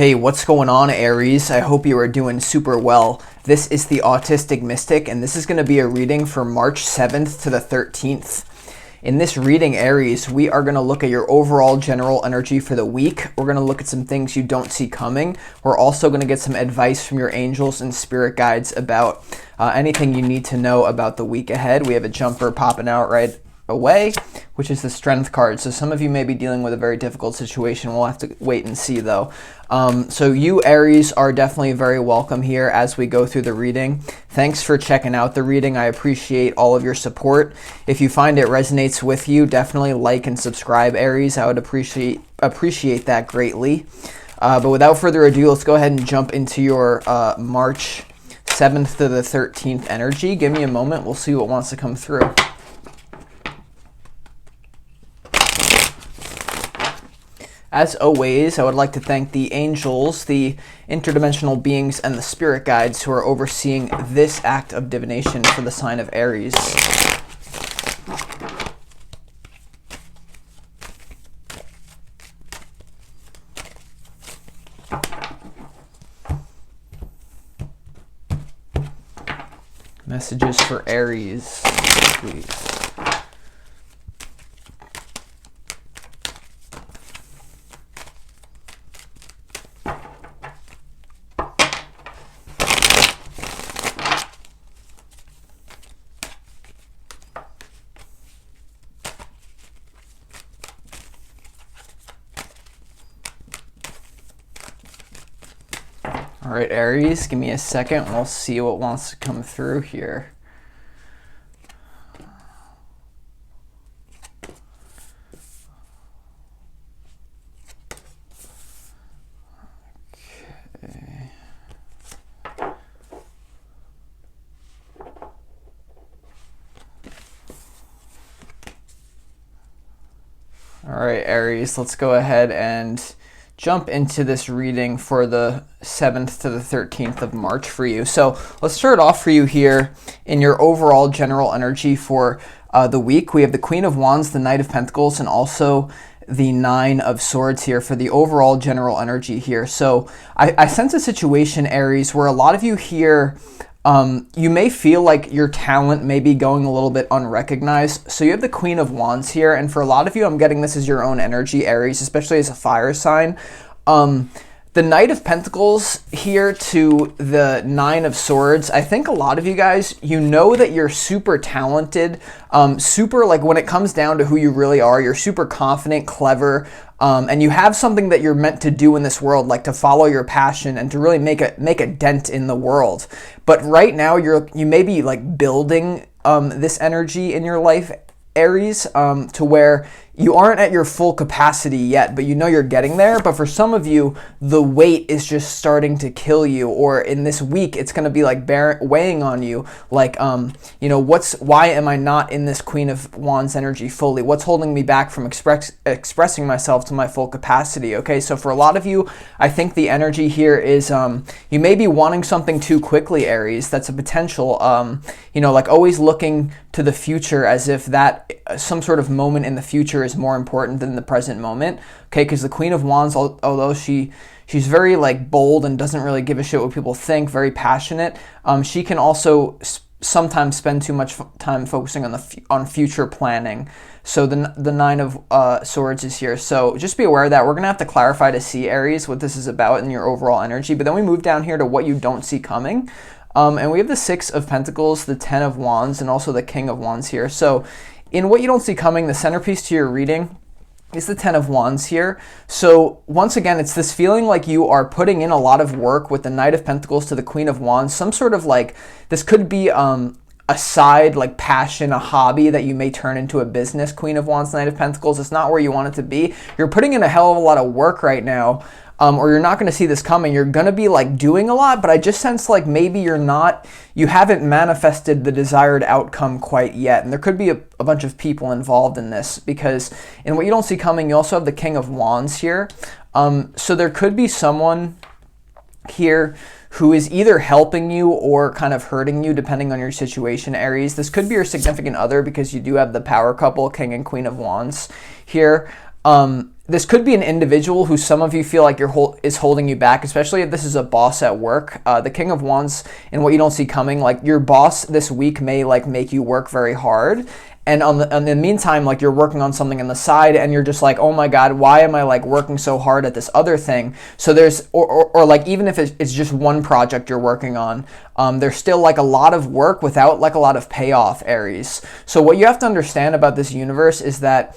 Hey, what's going on, Aries? I hope you are doing super well. This is the Autistic Mystic, and this is going to be a reading for March 7th to the 13th. In this reading, Aries, we are going to look at your overall general energy for the week. We're going to look at some things you don't see coming. We're also going to get some advice from your angels and spirit guides about anything you need to know about the week ahead. We have a jumper popping out right away, which is the Strength card. So some of you may be dealing with a very difficult situation. We'll have to wait and see though. So you Aries are definitely very welcome here as we go through the reading. Thanks for checking out the reading. I appreciate all of your support. If you find it resonates with you, definitely like and subscribe, Aries. I would appreciate that greatly. But without further ado, let's go ahead and jump into your March 7th to the 13th energy. Give me a moment. We'll see what wants to come through. As always, I would like to thank the angels, the interdimensional beings, and the spirit guides who are overseeing this act of divination for the sign of Aries. Messages for Aries, please. All right, Aries, give me a second. We'll see what wants to come through here. Okay. All right, Aries, let's go ahead and jump into this reading for the 7th to the 13th of March for you. So let's start off for you here in your overall general energy for the week. We have the Queen of Wands, the Knight of Pentacles, and also the Nine of Swords here for the overall general energy here. So I sense a situation, Aries, where a lot of you here, you may feel like your talent may be going a little bit unrecognized. So you have the Queen of Wands here, and for a lot of you, I'm getting this as your own energy, Aries, especially as a fire sign. The Knight of Pentacles here to the Nine of Swords, I think a lot of you guys, you know that you're super talented, super, like when it comes down to who you really are, you're super confident, clever, and you have something that you're meant to do in this world, like to follow your passion and to really make a dent in the world. But right now, you may be like building this energy in your life, Aries, to where you aren't at your full capacity yet, but you know you're getting there. But for some of you, the weight is just starting to kill you, or in this week, it's going to be like weighing on you. Like, why am I not in this Queen of Wands energy fully? What's holding me back from expressing myself to my full capacity? Okay, so for a lot of you, I think the energy here is you may be wanting something too quickly, Aries. That's a potential, like always looking to the future as if that some sort of moment in the future is more important than the present moment. Okay, because the Queen of Wands, although she's very like bold and doesn't really give a shit what people think, very passionate, she can also sometimes spend too much time focusing on future planning. So the Nine of Swords is here. So just be aware of that. We're going to have to clarify to see, Aries, what this is about in your overall energy. But then we move down here to what you don't see coming. And we have the Six of Pentacles, the Ten of Wands, and also the King of Wands here. So in what you don't see coming, the centerpiece to your reading is the Ten of Wands here. So once again, it's this feeling like you are putting in a lot of work with the Knight of Pentacles to the Queen of Wands. Some sort of like, this could be a side like passion, a hobby that you may turn into a business. Queen of Wands, Knight of Pentacles, it's not where you want it to be. You're putting in a hell of a lot of work right now. Or you're not going to see this coming. You're going to be like doing a lot, but I just sense like maybe you haven't manifested the desired outcome quite yet. And there could be a bunch of people involved in this, because in what you don't see coming, you also have the King of Wands here. So there could be someone here who is either helping you or kind of hurting you, depending on your situation, Aries. This could be your significant other, because you do have the power couple, King and Queen of Wands here. this could be an individual who some of you feel like is holding you back, especially if this is a boss at work. The King of Wands and what you don't see coming, like your boss this week may like make you work very hard. And in the meantime, like you're working on something on the side and you're just like, oh my God, why am I like working so hard at this other thing? So there's, or like, even if it's just one project you're working on, there's still like a lot of work without like a lot of payoff, Aries. So what you have to understand about this universe is that,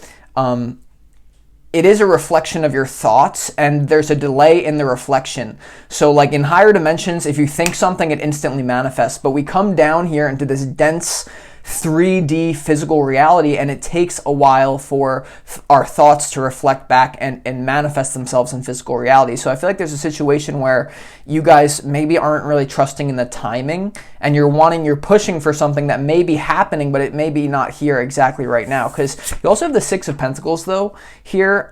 it is a reflection of your thoughts, and there's a delay in the reflection. So like in higher dimensions, if you think something, it instantly manifests. But we come down here into this dense 3D physical reality, and it takes a while for our thoughts to reflect back and manifest themselves in physical reality. So I feel like there's a situation where you guys maybe aren't really trusting in the timing, and you're pushing for something that may be happening, but it may be not here exactly right now. Because you also have the Six of Pentacles though here.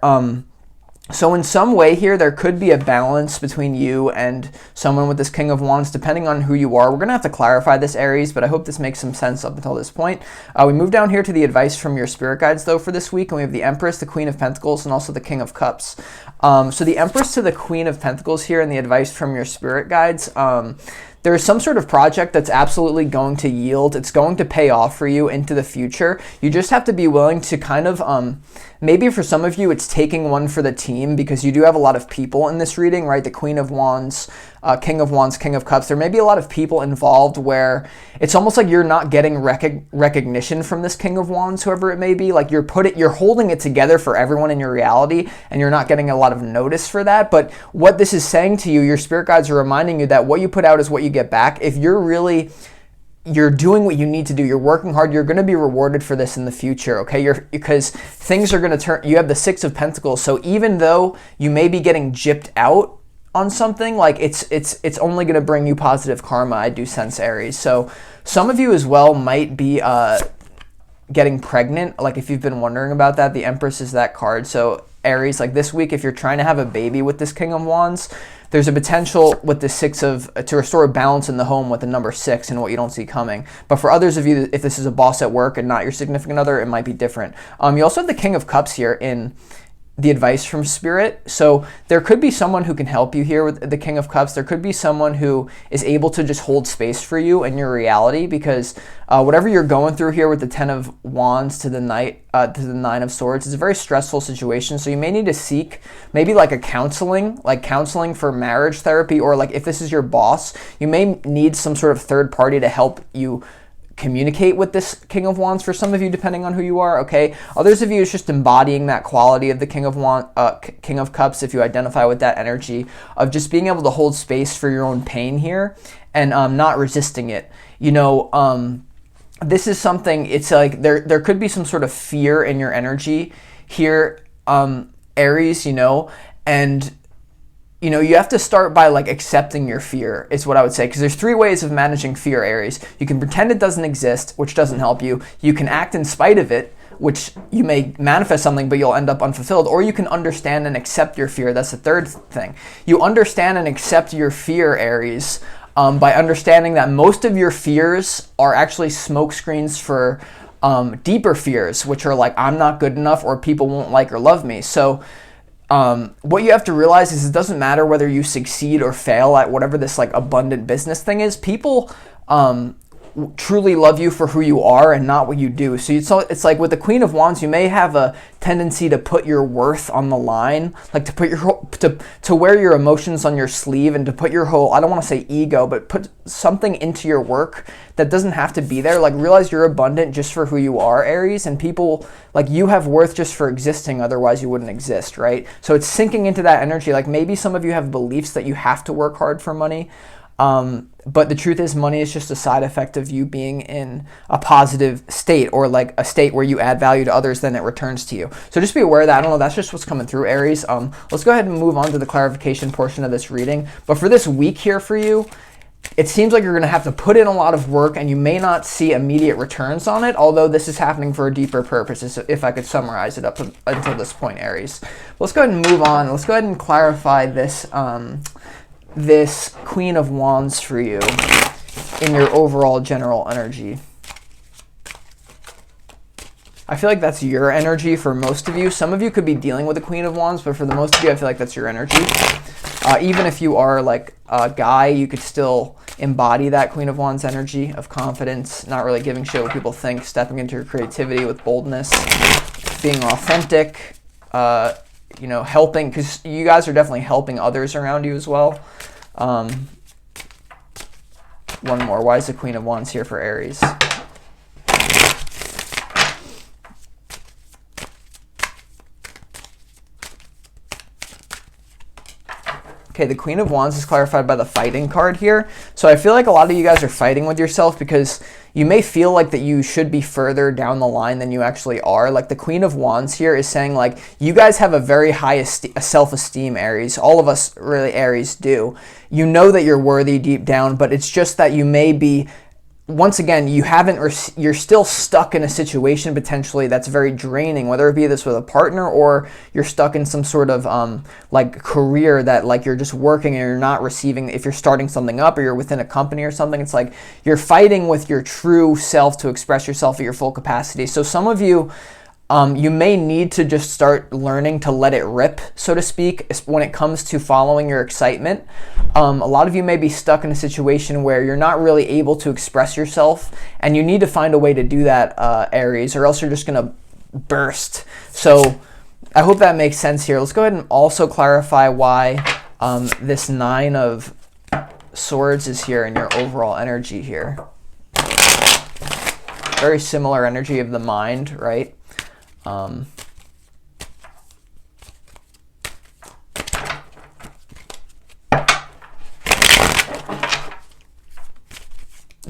So in some way here, there could be a balance between you and someone with this King of Wands, depending on who you are. We're going to have to clarify this, Aries, but I hope this makes some sense up until this point. We move down here to the advice from your spirit guides, though, for this week, and we have the Empress, the Queen of Pentacles, and also the King of Cups. So the Empress to the Queen of Pentacles here and the advice from your spirit guides, there is some sort of project that's absolutely going to yield. It's going to pay off for you into the future. You just have to be willing to kind of, maybe for some of you, it's taking one for the team, because you do have a lot of people in this reading, right? The Queen of Wands, King of Wands, King of Cups. There may be a lot of people involved where it's almost like you're not getting recognition from this King of Wands, whoever it may be. Like you're holding it together for everyone in your reality, and you're not getting a lot of notice for that. But what this is saying to you, your spirit guides are reminding you that what you put out is what you get back. If you're doing what you need to do, you're working hard, you're going to be rewarded for this in the future, okay? Because things are going to turn. You have the Six of Pentacles, so even though you may be getting gypped out on something, like it's only going to bring you positive karma, I do sense, Aries. So some of you as well might be getting pregnant, like if you've been wondering about that. The Empress is that card. So Aries, like this week, if you're trying to have a baby with this King of Wands, there's a potential with the to restore balance in the home with the number 6 and what you don't see coming. But for others of you, if this is a boss at work and not your significant other, it might be different. You also have the King of Cups here in the advice from Spirit. So there could be someone who can help you here with the King of Cups. There could be someone who is able to just hold space for you in your reality, because whatever you're going through here with the Ten of Wands to the Nine of Swords, it's a very stressful situation. So you may need to seek maybe like counseling for marriage therapy, or like if this is your boss, you may need some sort of third party to help you communicate with this King of Wands, for some of you, depending on who you are, okay? Others of you, it's just embodying that quality of the King of Cups, if you identify with that energy of just being able to hold space for your own pain here and not resisting it. This is something, it's like there could be some sort of fear in your energy here, Aries, and you have to start by like accepting your fear, is what I would say, because there's 3 ways of managing fear, Aries. You can pretend it doesn't exist, which doesn't help you. You can act in spite of it, which you may manifest something, but you'll end up unfulfilled. Or you can understand and accept your fear. That's the third thing. You understand and accept your fear, Aries, by understanding that most of your fears are actually smoke screens for deeper fears, which are like, I'm not good enough, or people won't like or love me. So what you have to realize is it doesn't matter whether you succeed or fail at whatever this like abundant business thing is. People truly love you for who you are and not what you do. So it's like with the Queen of Wands, you may have a tendency to put your worth on the line, like to put to wear your emotions on your sleeve, and to put your whole, I don't want to say ego, but put something into your work that doesn't have to be there. Like realize you're abundant just for who you are, Aries, and people, like you have worth just for existing, otherwise you wouldn't exist, right? So it's sinking into that energy. Like maybe some of you have beliefs that you have to work hard for money. But the truth is, money is just a side effect of you being in a positive state, or like a state where you add value to others, then it returns to you. So just be aware of that. I don't know, that's just what's coming through, Aries. Let's go ahead and move on to the clarification portion of this reading. But for this week here for you, it seems like you're going to have to put in a lot of work, and you may not see immediate returns on it, although this is happening for a deeper purpose, if I could summarize it up until this point, Aries. Let's go ahead and move on. Let's go ahead and clarify this this Queen of Wands for you in your overall general energy. I feel like that's your energy for most of you. Some of you could be dealing with the Queen of Wands, but for the most of you, I feel like that's your energy. Even if you are like a guy, you could still embody that Queen of Wands energy of confidence, not really giving shit what people think, stepping into your creativity with boldness, being authentic, you know, helping, because you guys are definitely helping others around you as well. One more. Why is the Queen of Wands here for Aries? Okay, the Queen of Wands is clarified by the fighting card here. So I feel like a lot of you guys are fighting with yourself because you may feel like that you should be further down the line than you actually are. Like the Queen of Wands here is saying like, you guys have a very high self-esteem, Aries. All of us really Aries do. You know that you're worthy deep down, but it's just that you may be, once again, you're still stuck in a situation potentially that's very draining, whether it be this with a partner or you're stuck in some sort of like career that like you're just working and you're not receiving. If you're starting something up or you're within a company or something, it's like you're fighting with your true self to express yourself at your full capacity. So some of you, you may need to just start learning to let it rip, so to speak, when it comes to following your excitement. A lot of you may be stuck in a situation where you're not really able to express yourself, and you need to find a way to do that, Aries, or else you're just going to burst. So I hope that makes sense here. Let's go ahead and also clarify why this Nine of Swords is here in your overall energy here. Very similar energy of the mind, right? In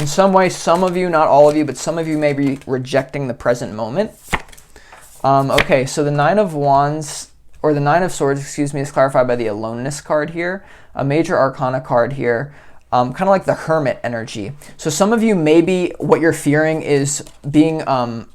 some ways, some of you, not all of you, but some of you may be rejecting the present moment. Okay, so the Nine of Wands, or the Nine of Swords, excuse me, is clarified by the Aloneness card here, a major arcana card here. Kind of like the Hermit energy. So some of you, maybe what you're fearing is being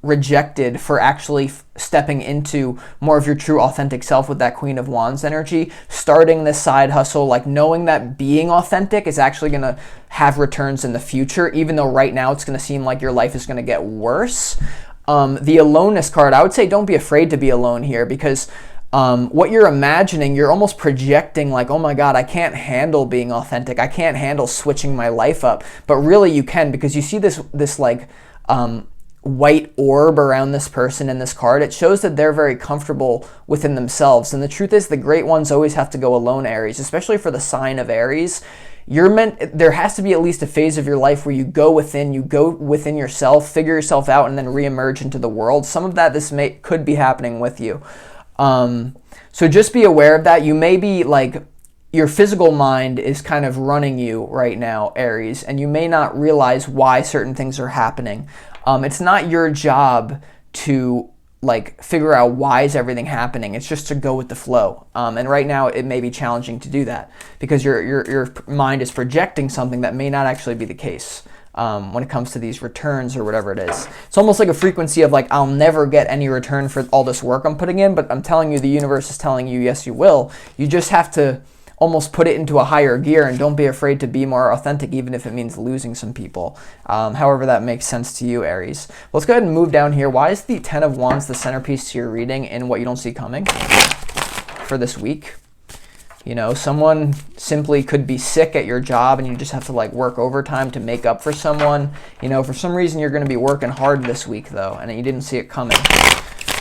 rejected for actually stepping into more of your true authentic self with that Queen of Wands energy, starting this side hustle, like knowing that being authentic is actually going to have returns in the future, even though right now it's going to seem like your life is going to get worse. The Aloneness card, I would say don't be afraid to be alone here, because what you're imagining, you're almost projecting like, oh my God, I can't handle being authentic. I can't handle switching my life up. But really you can, because you see this like white orb around this person in this card. It shows that they're very comfortable within themselves. And the truth is, the great ones always have to go alone, Aries, especially for the sign of Aries. There has to be at least a phase of your life where you go within yourself, figure yourself out, and then reemerge into the world. Some of that could be happening with you. So just be aware of that. You may be like, your physical mind is kind of running you right now, Aries, and you may not realize why certain things are happening. It's not your job to like figure out why is everything happening. It's just to go with the flow. And right now it may be challenging to do that because your mind is projecting something that may not actually be the case. When it comes to these returns or whatever it is. It's almost like a frequency of like, I'll never get any return for all this work I'm putting in, but I'm telling you, the universe is telling you, yes, you will. You just have to almost put it into a higher gear, and don't be afraid to be more authentic, even if it means losing some people. However that makes sense to you, Aries. Let's go ahead and move down here. Why is the Ten of Wands the centerpiece to your reading in what you don't see coming for this week? You know, someone simply could be sick at your job and you just have to like work overtime to make up for someone. You know, for some reason you're going to be working hard this week though, and you didn't see it coming.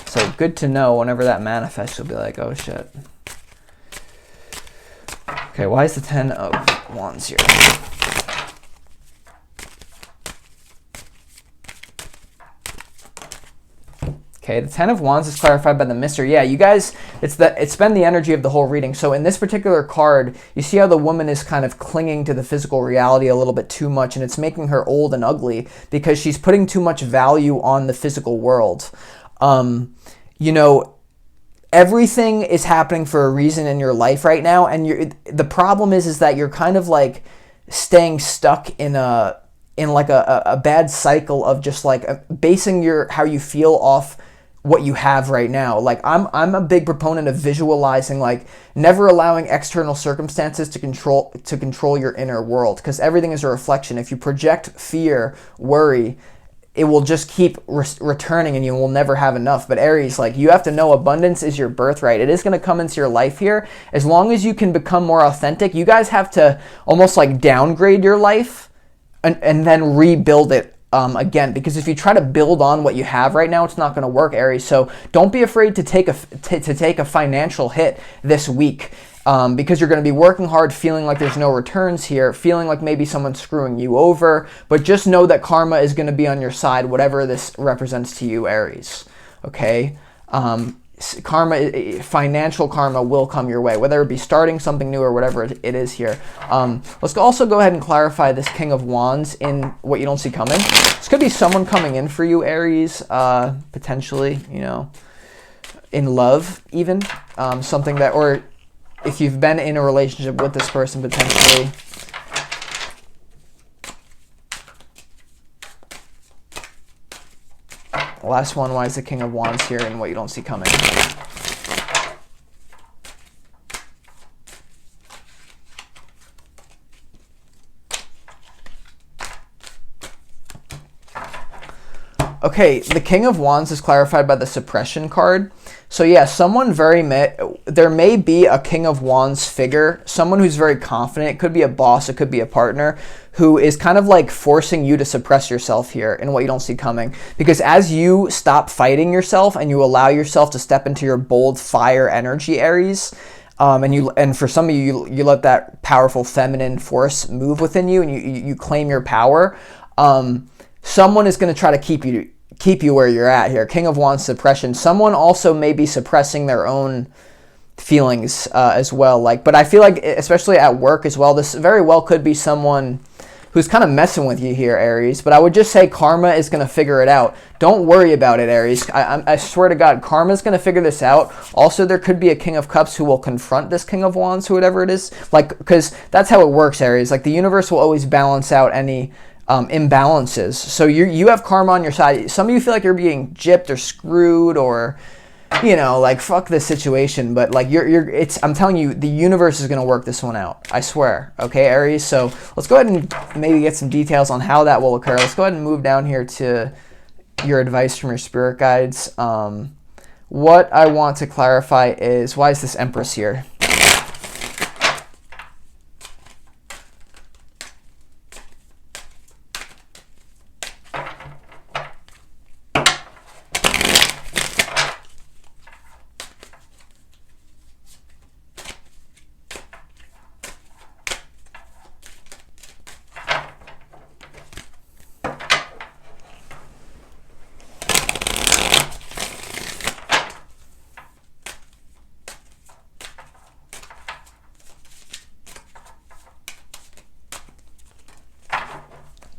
So good to know whenever that manifests, you'll be like, oh shit. Okay, why is the Ten of Wands here? Okay, the Ten of Wands is clarified by the Mister. Yeah, you guys, it's been the energy of the whole reading. So in this particular card, you see how the woman is kind of clinging to the physical reality a little bit too much, and it's making her old and ugly because she's putting too much value on the physical world. You know, everything is happening for a reason in your life right now, and the problem is that you're kind of like staying stuck in like a bad cycle of just like basing how you feel off what you have right now. Like I'm a big proponent of visualizing, like never allowing external circumstances to control your inner world, because everything is a reflection. If you project fear, worry, it will just keep returning and you will never have enough. But Aries, like, you have to know abundance is your birthright. It is going to come into your life here. As long as you can become more authentic, you guys have to almost like downgrade your life and then rebuild it again, because if you try to build on what you have right now, it's not going to work, Aries. So don't be afraid to take a financial hit this week, because you're going to be working hard, feeling like there's no returns here, feeling like maybe someone's screwing you over. But just know that karma is going to be on your side, whatever this represents to you, Aries. Okay. Karma, financial karma will come your way, whether it be starting something new or whatever it is here. Let's also go ahead and clarify this King of Wands in what you don't see coming. This could be someone coming in for you, Aries, potentially, you know, in love even, something that, or if you've been in a relationship with this person, potentially. Last one, why is the King of Wands here and what you don't see coming? Okay, the King of Wands is clarified by the suppression card. So yeah, there may be a King of Wands figure, someone who's very confident. It could be a boss, it could be a partner, who is kind of like forcing you to suppress yourself here in what you don't see coming. Because as you stop fighting yourself and you allow yourself to step into your bold fire energy, Aries, and for some of you, you let that powerful feminine force move within you, and you claim your power. Someone is going to try to keep you where you're at here. King of Wands suppression. Someone also may be suppressing their own feelings as well. But I feel like, especially at work as well, this very well could be someone who's kind of messing with you here, Aries. But I would just say karma is going to figure it out. Don't worry about it, Aries. I swear to God, karma is going to figure this out. Also, there could be a King of Cups who will confront this King of Wands, or whatever it is. Because that's how it works, Aries. Like, the universe will always balance out any imbalances. So you have karma on your side. Some of you feel like you're being gypped or screwed, or, you know, like, fuck this situation. But like, I'm telling you, the universe is going to work this one out. I swear. Okay, Aries. So let's go ahead and maybe get some details on how that will occur. Let's go ahead and move down here to your advice from your spirit guides. What I want to clarify is, why is this Empress here?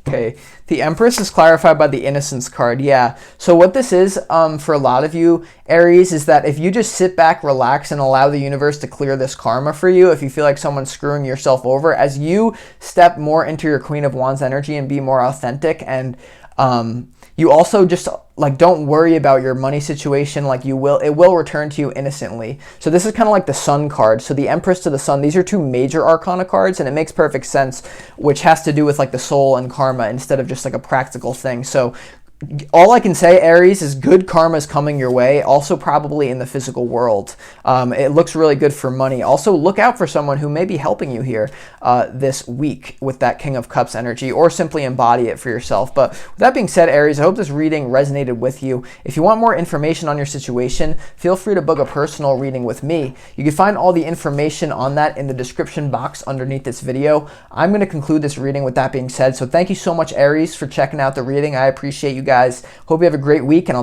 Okay, the Empress is clarified by the Innocence card. Yeah, so what this is for a lot of you, Aries, is that if you just sit back, relax, and allow the universe to clear this karma for you, if you feel like someone's screwing yourself over, as you step more into your Queen of Wands energy and be more authentic, and you also just, like, don't worry about your money situation. Like, it will return to you innocently. So this is kind of like the Sun card. So the Empress to the Sun, these are two major arcana cards, and it makes perfect sense, which has to do with like the soul and karma instead of just like a practical thing. So all I can say, Aries, is good karma is coming your way, also probably in the physical world. It looks really good for money. Also, look out for someone who may be helping you here this week with that King of Cups energy, or simply embody it for yourself. But with that being said, Aries, I hope this reading resonated with you. If you want more information on your situation, feel free to book a personal reading with me. You can find all the information on that in the description box underneath this video. I'm going to conclude this reading with that being said. So thank you so much, Aries, for checking out the reading. I appreciate you guys. Hope you have a great week, and I'll